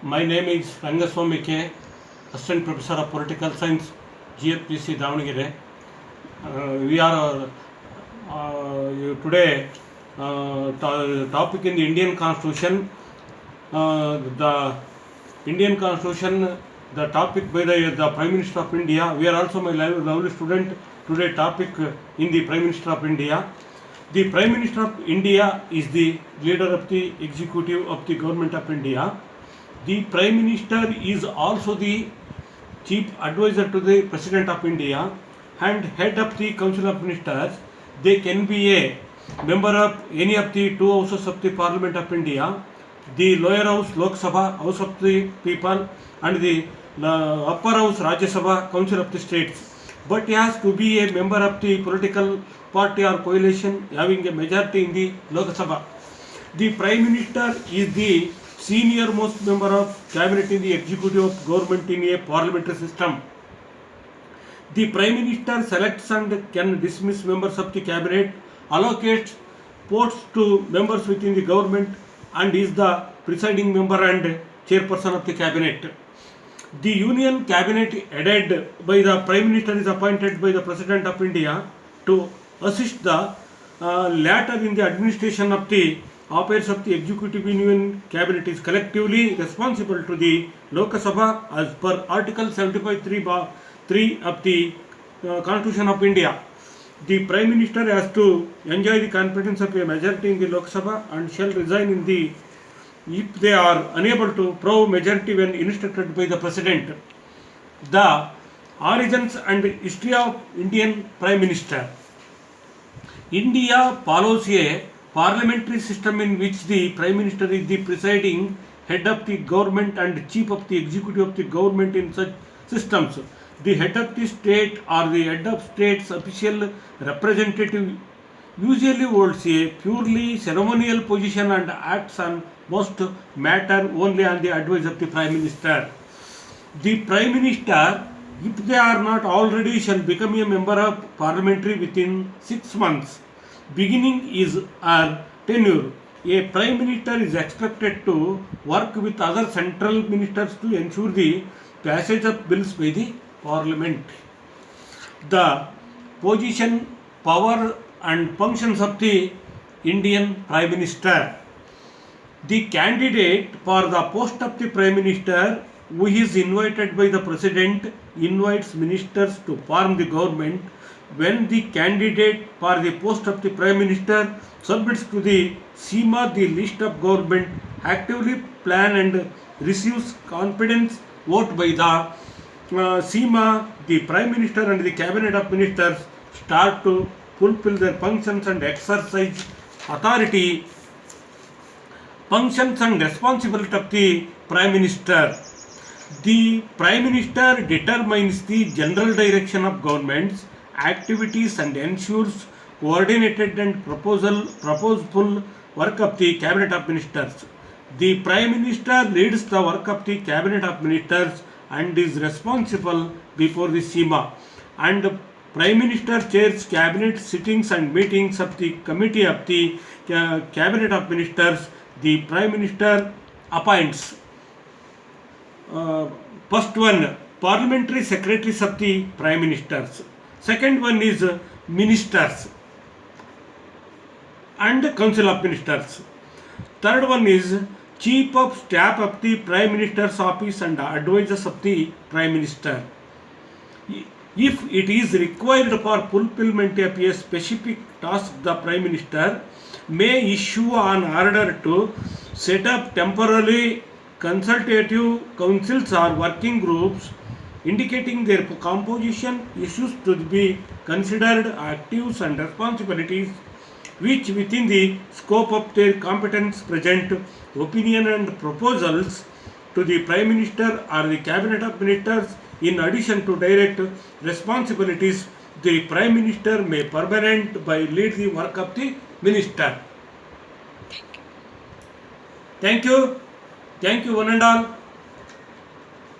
My name is Rangaswamy K, Assistant Professor of Political Science, GFPC Davangere. We are today topic in the Indian Constitution. The Indian Constitution, the topic by the Prime Minister of India. We are also my lovely student. Today topic in the Prime Minister of India. The Prime Minister of India is the leader of the executive of the Government of India. The Prime Minister is also the Chief Advisor to the President of India and Head of the Council of Ministers. They can be a member of any of the two houses of the Parliament of India, the lower house Lok Sabha, House of the People, and the upper house Rajya Sabha, Council of the States. But he has to be a member of the political party or coalition having a majority in the Lok Sabha. The Prime Minister is the senior most member of cabinet in the executive of government in a parliamentary system. The Prime Minister selects and can dismiss members of the cabinet, allocates posts to members within the government, and is the presiding member and chairperson of the cabinet. The Union Cabinet headed by the Prime Minister is appointed by the President of India to assist the latter in the administration of the affairs of the Executive Union Cabinet is collectively responsible to the Lok Sabha as per Article 75(3) of the Constitution of India. The Prime Minister has to enjoy the confidence of a majority in the Lok Sabha and shall resign in the if they are unable to prove majority when instructed by the President. The origins and history of Indian Prime Minister. India follows a parliamentary system in which the Prime Minister is the presiding head of the government and chief of the executive of the government. In such systems, the head of the state or the head of state's official representative usually holds a purely ceremonial position and acts on most matter only on the advice of the Prime Minister. The Prime Minister, if they are not already, shall become a member of parliamentary within 6 months. Beginning is our tenure. A Prime Minister is expected to work with other central ministers to ensure the passage of bills by the Parliament. The position, power and functions of the Indian Prime Minister. The candidate for the post of the Prime Minister, who is invited by the President, invites ministers to form the government. When the candidate for the post of the Prime Minister submits to the SEMA the list of government, actively plan and receives confidence vote by the SEMA, the Prime Minister and the Cabinet of Ministers start to fulfill their functions and exercise authority. Functions and responsibility of the Prime Minister. The Prime Minister determines the general direction of government's activities and ensures coordinated and proposeful work of the Cabinet of Ministers. The Prime Minister leads the work of the Cabinet of Ministers and is responsible before the SEMA. And Prime Minister chairs cabinet sittings and meetings of the Committee of the Cabinet of Ministers. The Prime Minister appoints first one, parliamentary secretaries of the Prime Ministers. Second one is ministers and Council of Ministers. Third one is Chief of Staff of the Prime Minister's office and advisors of the Prime Minister. If it is required for fulfillment of a specific task, the Prime Minister may issue an order to set up temporarily consultative councils or working groups indicating their composition, issues to be considered, activities and responsibilities which within the scope of their competence present opinion and proposals to the Prime Minister or the Cabinet of Ministers. In addition to direct responsibilities, the Prime Minister may permanent by lead the work of the Minister. Thank you. Thank you one and all.